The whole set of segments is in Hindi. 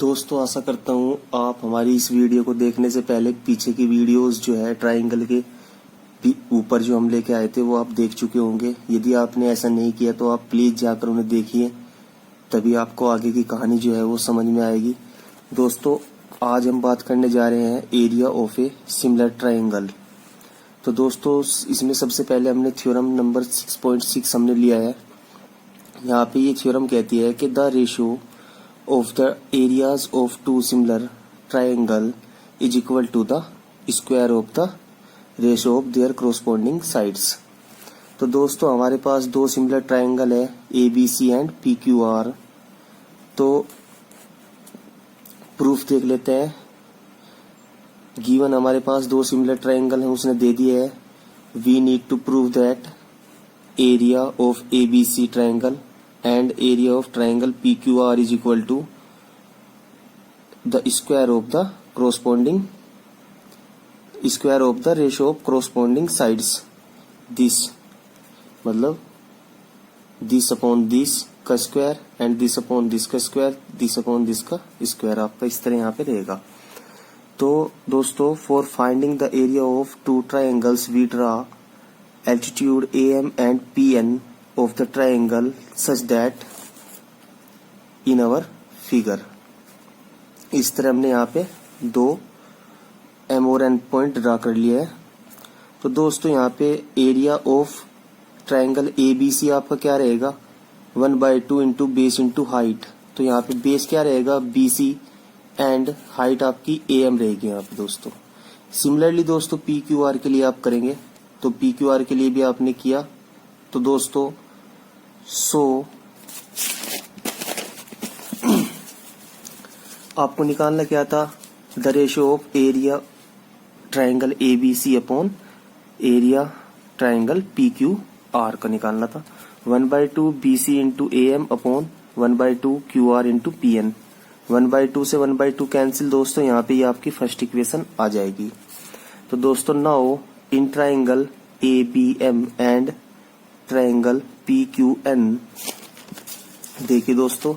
दोस्तों आशा करता हूँ आप हमारी इस वीडियो को देखने से पहले पीछे की वीडियोस जो है ट्रायंगल के ऊपर जो हम लेके आए थे वो आप देख चुके होंगे। यदि आपने ऐसा नहीं किया तो आप प्लीज जाकर उन्हें देखिए, तभी आपको आगे की कहानी जो है वो समझ में आएगी। दोस्तों आज हम बात करने जा रहे हैं area of a similar triangle. तो दोस्तों इसमें सबसे पहले हमने थ्योरम नंबर 6.6 हमने लिया है। यहाँ पे ये थ्योरम कहती है कि the ratio of the areas of two similar triangle is equal to the square of the ratio of their corresponding sides। तो दोस्तों हमारे पास दो सिमिलर ट्रायंगल है ABC एंड PQR। तो प्रूफ देख लेते हैं। गिवन हमारे पास दो सिमिलर ट्रायंगल है, उसने दे दिया है we need to prove that area of ABC triangle and area of triangle PQR is equal to the square of the ratio of corresponding sides। this मतलब this upon this का स्क्वायर एंड this upon this का स्क्वायर, this upon this का स्क्वायर आपका इस तरह यहाँ पे रहेगा। तो दोस्तों for finding the area of two triangles we draw altitude AM and PN of the triangle such that in our figure। इस तरह हमने यहाँ पे दो M और N पॉइंट ड्रा कर लिया है। तो दोस्तों यहाँ पे एरिया ऑफ ट्रायंगल ABC आपका क्या रहेगा 1/2 इंटू बेस इंटू हाइट। तो यहाँ पे बेस क्या रहेगा BC एंड हाइट आपकी AM रहेगी यहाँ पे दोस्तों। सिमिलरली दोस्तों PQR के लिए आप करेंगे, तो PQR के लिए भी आपने किया। तो दोस्तों आपको निकालना क्या था, the ratio of area triangle ABC upon area triangle PQR का निकालना था। 1/2 BC into AM upon 1/2 QR into PN। 1/2 से 1/2 कैंसिल दोस्तों, यहाँ पे ये आपकी फर्स्ट इक्वेशन आ जाएगी। तो दोस्तों now in triangle ABM and triangle PQN, देखिए दोस्तों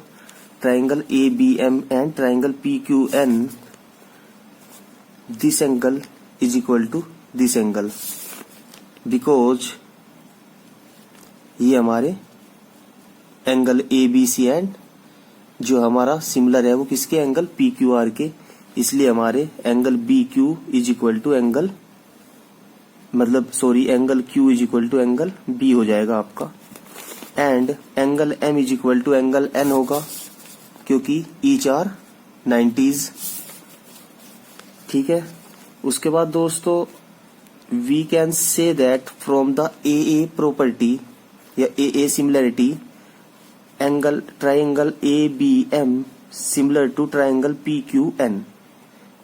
triangle ABM and triangle PQN, this angle is equal to this angle, because ये हमारे एंगल ABC एंड जो हमारा सिमिलर है वो किसके एंगल PQR के, इसलिए हमारे angle BQ is equal to angle angle Q is equal to angle B हो जाएगा आपका। And angle M is equal to angle N होगा, क्योंकि ईच आर 90s। ठीक है। उसके बाद दोस्तों we can say that from the AA property या AA similarity angle triangle ABM similar to triangle PQN।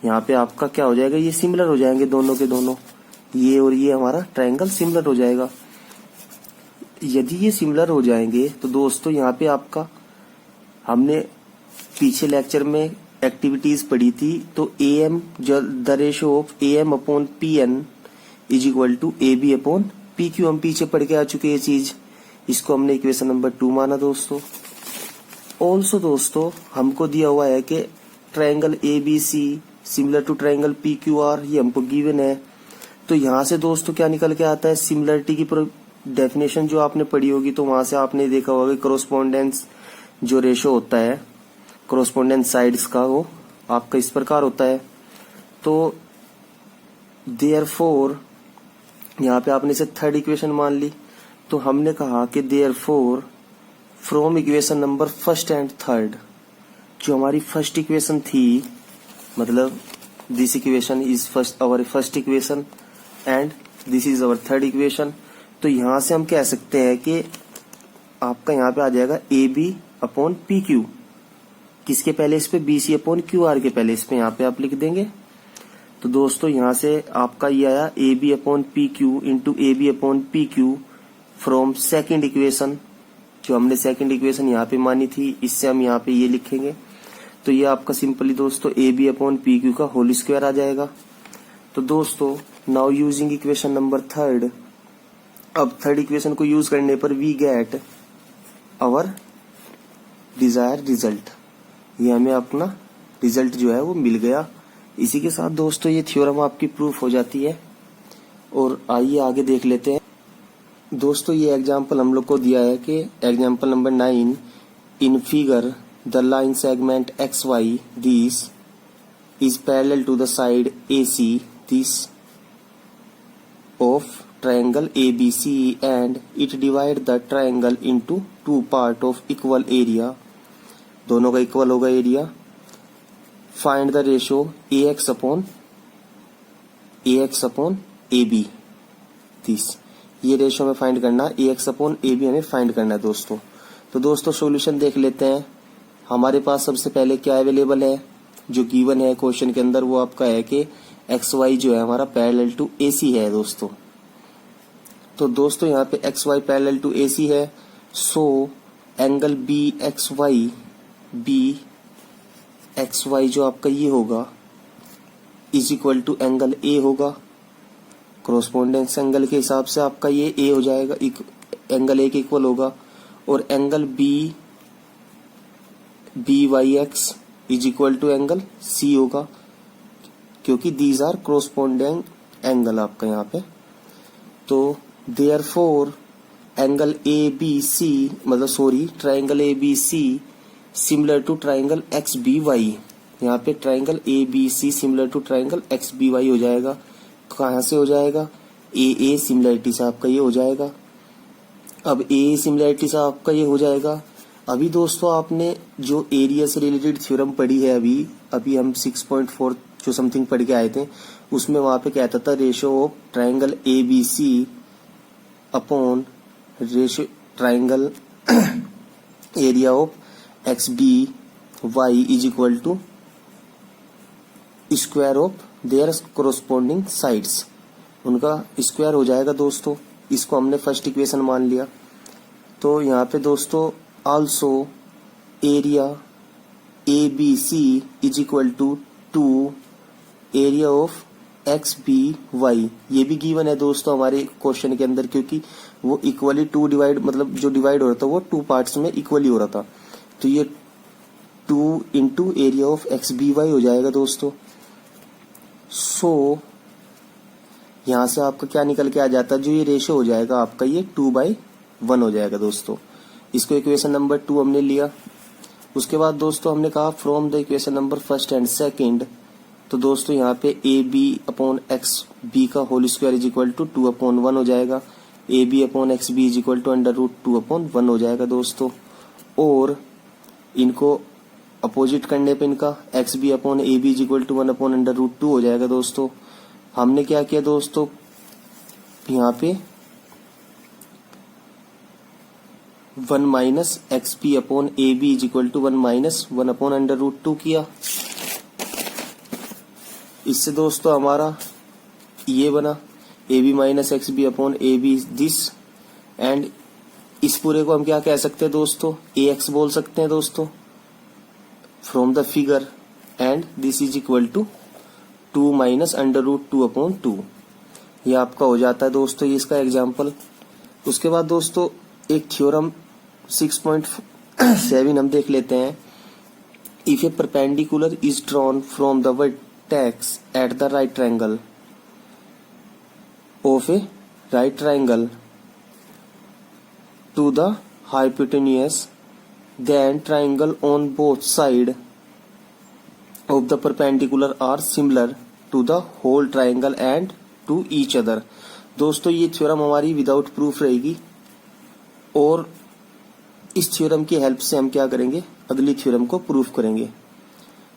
यहाँ पे आपका क्या हो जाएगा, ये सिमिलर हो जाएंगे दोनों के दोनों, ये और ये हमारा ट्रायंगल सिमिलर हो जाएगा। यदि ये सिमिलर हो जाएंगे तो दोस्तों यहाँ पे आपका हमने पीछे लेक्चर में एक्टिविटीज पढ़ी थी, तो AM the ratio of AM upon PN is equal to AB upon PQ, हम पीछे पढ़ के आ चुके ये चीज, इसको हमने इक्वेशन नंबर 2 माना दोस्तों। ऑल्सो दोस्तों हमको दिया हुआ है कि triangle ABC similar to triangle PQR, ये हमको गिवन है। तो यहाँ से दोस्तों क्या निकल के आता है, सिमिलरिटी की डेफिनेशन जो आपने पढ़ी होगी, तो वहां से आपने देखा होगा कॉरस्पॉन्डेंस जो रेशो होता है कॉरस्पॉन्डेंस साइड्स का, वो आपका इस प्रकार होता है। तो देयरफॉर यहाँ पे आपने इसे थर्ड इक्वेशन मान ली, तो हमने कहा कि therefore from equation number first and third, जो हमारी फर्स्ट इक्वेशन थी, मतलब this equation is our first equation and this is our third equation. तो यहां से हम कह सकते हैं कि आपका यहाँ पे आ जाएगा AB अपॉन PQ, किसके पहले इस पे BC अपॉन QR के पहले इस पे यहाँ पे आप लिख देंगे। तो दोस्तों यहाँ से आपका ये आया AB upon PQ into AB upon PQ from second equation, जो हमने सेकेंड इक्वेशन यहाँ पे मानी थी, इससे हम यहाँ पे ये लिखेंगे। तो ये आपका सिंपली दोस्तों AB अपॉन PQ का होल स्क्वायर आ जाएगा। तो दोस्तों now using equation number third, अब थर्ड इक्वेशन को यूज करने पर we get our desired result, ये हमें अपना रिजल्ट जो है वो मिल गया। इसी के साथ दोस्तों ये थ्योरम आपकी प्रूफ हो जाती है। और आइए आगे देख लेते हैं। दोस्तों ये एग्जाम्पल हम लोग को दिया है कि example number 9, in figure the line segment X Y this is parallel to the side AC this of triangle ABC and it divide the triangle into two part of equal area। दोनों का इक्वल होगा area. Find the ratio AX upon AB this. ये रेशो में फाइंड करना, AX अपॉन AB हमें फाइंड करना है दोस्तों। तो दोस्तों सॉल्यूशन देख लेते हैं। हमारे पास सबसे पहले क्या अवेलेबल है, जो गिवन है क्वेश्चन के अंदर, वो आपका है कि XY जो है हमारा पैरेलल टू AC है दोस्तों। तो दोस्तों यहाँ पे XY पैरेलल टू AC है, सो एंगल BXY जो आपका ये होगा is equal to angle A होगा। कोरोस्पोंडेंस एंगल के हिसाब से आपका ये A हो जाएगा, एंगल A के इक्वल होगा। और angle BYX is equal to angle C होगा, क्योंकि दीज आर कोरोस्पोंडिंग एंगल आपका यहाँ पे। तो therefore angle ABC triangle ABC similar to triangle XBY। यहाँ पे triangle ABC similar to triangle XBY हो जाएगा। कहाँ से हो जाएगा, AA सिमिलरिटी से आपका ये हो जाएगा। अब AA सिमिलरिटी से आपका ये हो जाएगा। अभी दोस्तों आपने जो एरिया से रिलेटेड थ्योरम पढ़ी है, अभी हम 6.4 जो समथिंग पढ़ के आए थे, उसमें वहां पे कहता था ratio of triangle ABC upon ratio triangle area of XBY is equal to square of their corresponding sides. उनका स्क्वायर हो जाएगा दोस्तों। इसको हमने फर्स्ट इक्वेशन मान लिया। तो यहाँ पे दोस्तों also area ABC is equal to area of XBY, ये भी गिवन है दोस्तों हमारे क्वेश्चन के अंदर, क्योंकि वो इक्वली टू डिवाइड जो डिवाइड हो रहा था वो 2 पार्ट्स में इक्वली हो रहा था। तो ये 2 इंटू एरिया ऑफ XBY हो जाएगा दोस्तों। सो यहां से आपका क्या निकल के आ जाता है, जो ये रेशो हो जाएगा आपका ये 2/1 हो जाएगा दोस्तों। इसको इक्वेशन नंबर 2 हमने लिया। उसके बाद दोस्तों हमने कहा from the equation number first and second. तो दोस्तों यहाँ पे AB अपॉन XB का whole square is equal to 2/1 हो जाएगा। AB upon XB is equal to √2/1 हो जाएगा दोस्तों। और इनको अपोजिट करने पे इनका XB upon AB is equal to 1/√2 हो जाएगा दोस्तों। हमने क्या किया दोस्तों, यहाँ पे 1 minus XB upon AB is equal to 1 minus 1/√2 किया। इससे दोस्तों हमारा ये बना AB minus XB upon AB this. And इस पूरे को हम क्या कह सकते हैं दोस्तों, AX बोल सकते हैं दोस्तों from the figure. And this is equal to 2 minus √2/2। ये आपका हो जाता है दोस्तों ये इसका एग्जाम्पल। उसके बाद दोस्तों एक थ्योरम 6.7 हम देख लेते हैं। If a perpendicular is drawn from the vertex at the right triangle of a right triangle to the hypotenuse, then triangle on both side of the perpendicular are similar to the whole triangle and to each other। दोस्तों ये थ्योरम हमारी विदाउट प्रूफ रहेगी, और इस थ्योरम की हेल्प से हम क्या करेंगे, अगली थ्योरम को प्रूफ करेंगे।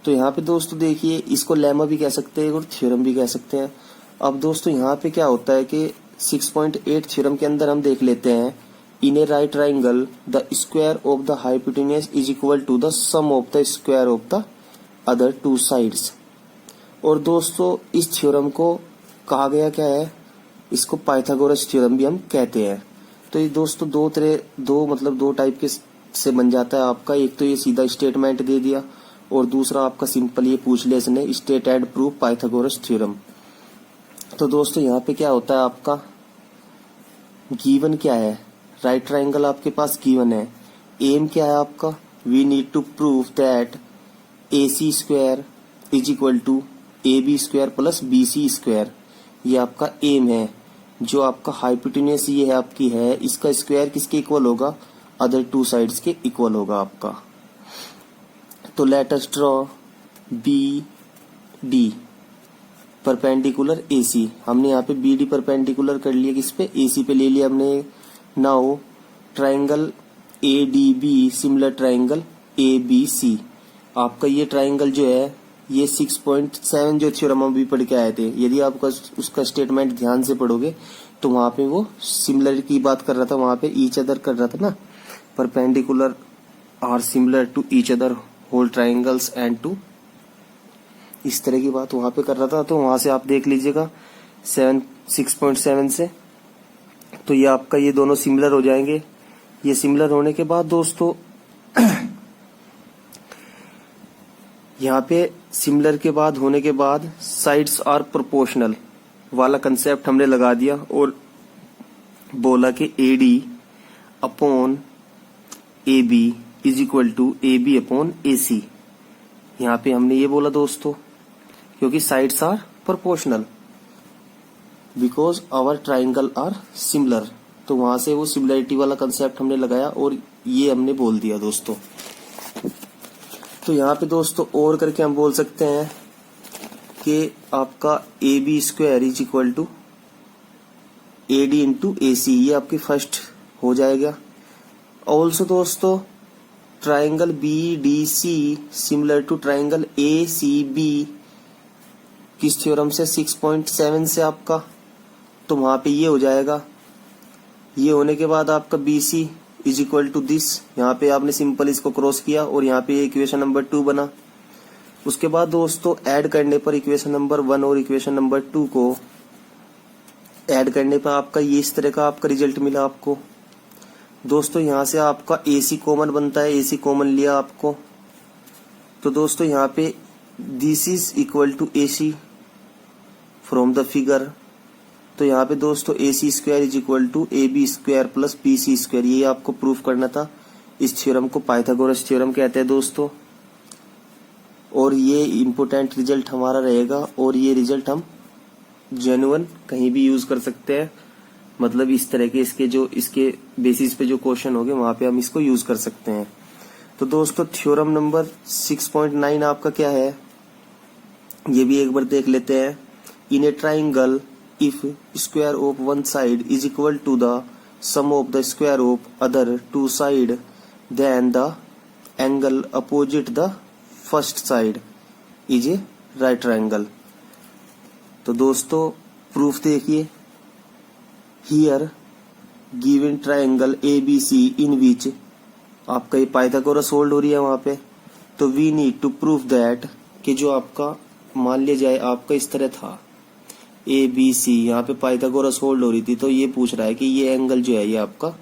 तो यहाँ पे दोस्तों देखिए, इसको लेमा भी कह सकते हैं और थ्योरम भी कह सकते हैं। अब दोस्तों यहाँ पे क्या होता है कि 6.8 थ्योरम के अंदर हम देख लेते हैं, in a right triangle the square of the hypotenuse is equal to the sum of the square of the other 2 sides. और दोस्तों इस थ्योरम को कहा गया क्या है, इसको पाइथागोरस थ्योरम भी हम कहते हैं। तो ये दोस्तों दो टाइप के से बन जाता है आपका। एक तो ये सीधा स्टेटमेंट दे दिया, और दूसरा आपका सिंपल ये पूछ लिया इसने, state and proof Pythagoras theorem. तो दोस्तों यहाँ पे क्या होता है, आपका गिवन क्या है, राइट ट्राइंगल आपके पास गिवन है। एम क्या है आपका, we need to prove that AC square is equal to AB square plus BC square, ये आपका एम है। जो आपका हाइपोटेन्यूस ये है आपकी है, इसका स्क्वायर किसके इक्वल होगा, अदर टू साइड्स के इक्वल होगा आपका। तो let us draw BD perpendicular AC, हमने यहाँ पे BD परपेंडिकुलर कर लिया, किस पे, AC पे ले लिया हमने। Now triangle ADB similar triangle ABC, आपका ये ट्राइंगल जो है ये 6.7 जो थ्योरम हम अभी पढ़ के आए थे, यदि आप उसका स्टेटमेंट ध्यान से पढ़ोगे तो वहां पे वो सिमिलर की बात कर रहा था, वहां पे ईच अदर कर रहा था ना, perpendicular are similar to each other whole triangles and to, इस तरह की बात वहां पे कर रहा था। तो वहां से आप देख लीजिएगा 6.7 से, तो ये आपका ये दोनों सिमिलर हो जाएंगे। ये सिमिलर होने के बाद दोस्तों यहाँ पे सिमिलर के बाद होने के बाद साइड्स आर प्रोपोर्शनल वाला कंसेप्ट हमने लगा दिया और बोला कि AD upon AB is equal to AB upon AC। यहाँ पे हमने ये बोला दोस्तों क्योंकि sides are proportional because our triangle are similar, तो वहां से वो सिमिलरिटी वाला कंसेप्ट हमने लगाया और ये हमने बोल दिया दोस्तों। तो यहाँ पे दोस्तों और करके हम बोल सकते हैं कि आपका AB square is equal to AD into AC, ये आपकी फर्स्ट हो जाएगा। ऑल्सो दोस्तों triangle BDC similar to triangle ACB किस थ्योरम से, 6.7 से आपका, तो वहां पे ये हो जाएगा। ये होने के बाद आपका BC is equal to this, यहाँ पे आपने सिंपल इसको क्रॉस किया और यहाँ पे इक्वेशन नंबर 2 बना। उसके बाद दोस्तों ऐड करने पर इक्वेशन नंबर 1 और इक्वेशन नंबर 2 को ऐड करने पर आपका ये इस तरह का आपका रिजल्ट मिला आपको। दोस्तों यहाँ से आपका AC कॉमन बनता है, AC कॉमन लिया आपको, तो दोस्तों यहाँ पे this is equal to AC from the figure, तो यहाँ पे दोस्तों AC square is equal to AB square plus BC square, ये आपको प्रूफ करना था। इस थ्योरम को पाइथागोरस थ्योरम कहते हैं दोस्तों, और ये इम्पोर्टेंट रिजल्ट हमारा रहेगा और ये रिजल्ट हम जेन्युइन कहीं भी यूज कर सकते हैं, मतलब इस तरह के इसके बेसिस पे जो क्वेश्चन होंगे वहां पे हम इसको यूज कर सकते हैं। तो दोस्तों थ्योरम नंबर 6.9 आपका क्या है, ये भी एक बार देख लेते हैं। In a triangle if square of one side is equal to the sum of the square of other two side, then the angle opposite the first side is a right triangle। तो दोस्तों प्रूफ देखिए, here given triangle ABC in which आपका ये पाइथागोरस होल्ड हो रही है वहां पे, तो we need to prove that कि जो आपका मान लिया जाए आपका इस तरह था ABC, यहाँ पे पाइथागोरस होल्ड हो रही थी, तो ये पूछ रहा है कि ये एंगल जो है ये आपका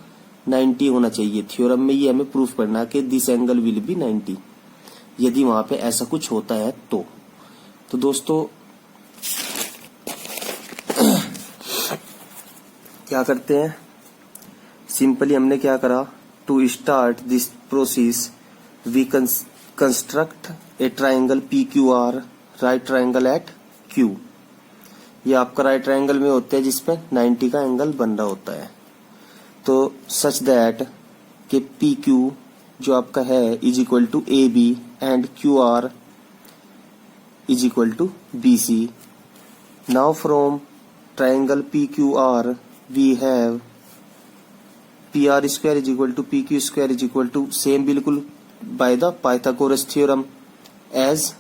90 होना चाहिए। थ्योरम में ये हमें प्रूफ करना है कि दिस एंगल विल बी 90, यदि वहां पे ऐसा कुछ होता है तो दोस्तों क्या करते हैं, सिंपली हमने क्या करा, to start this process we construct a triangle PQR, right triangle at Q। ये आपका राइट ट्राइंगल में होता है जिसपे 90 का एंगल बन रहा होता है, तो सच दैट कि PQ जो आपका है is equal to AB and QR is equal to BC। Now from triangle PQR we have PR square is equal to PQ square is equal to same बिल्कुल by the Pythagoras theorem, as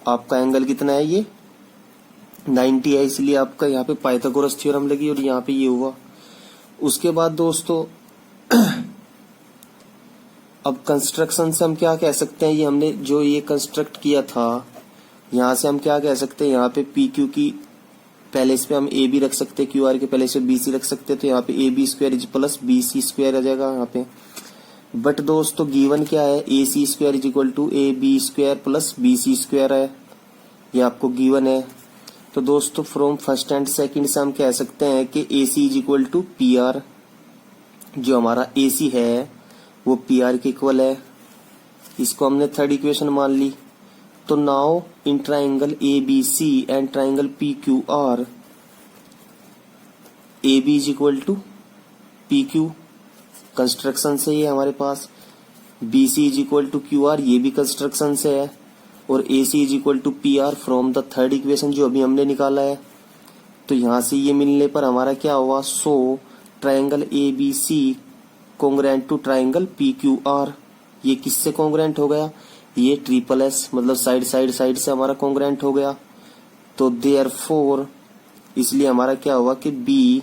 आपका एंगल कितना है ये 90 है, इसलिए आपका यहाँ पे पाइथागोरस थ्योरम लगी और यहाँ पे ये हुआ। उसके बाद दोस्तों अब कंस्ट्रक्शन से हम क्या कह सकते हैं, ये हमने जो ये कंस्ट्रक्ट किया था यहाँ से हम क्या कह सकते हैं, यहाँ पे PQ की पहले इस पे हम AB रख सकते हैं, QR के पहले इस पे BC रख सकते हैं, तो यहाँ पे AB square is plus BC square आ जाएगा यहाँ पे। बट दोस्तों गिवन क्या है, AC square is equal to AB square plus BC square है, ये आपको गिवन है। तो दोस्तों फ्रॉम फर्स्ट एंड सेकंड से हम कह सकते हैं कि AC is equal to PR, जो हमारा AC है वो PR के इक्वल है, इसको हमने थर्ड इक्वेशन मान ली। तो now in triangle A B C and triangle P Q R A B is equal to P Q construction से ये हमारे पास, B C is equal to Q R ये भी कंस्ट्रक्शन से है, और A C is equal to P R from the third equation जो अभी हमने निकाला है। तो यहां से ये मिलने पर हमारा क्या हुआ, so triangle A B C congruent to triangle P Q R. ये किससे कॉन्ग्रेंट हो गया, ये ट्रिपल एस मतलब साइड साइड साइड से हमारा कॉन्ग्रेंट हो गया। तो देयरफॉर इसलिए हमारा क्या हुआ कि B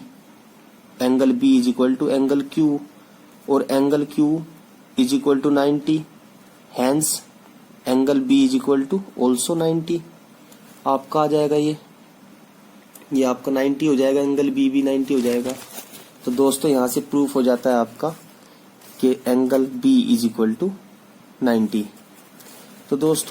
angle B is equal to angle Q, और angle Q is equal to 90, hence angle B is equal to also 90। आपका आ जाएगा ये आपका 90 हो जाएगा, एंगल बी भी 90 हो जाएगा। तो दोस्तों यहां से प्रूफ हो जाता है आपका कि angle B is equal to 90। तो दोस्तों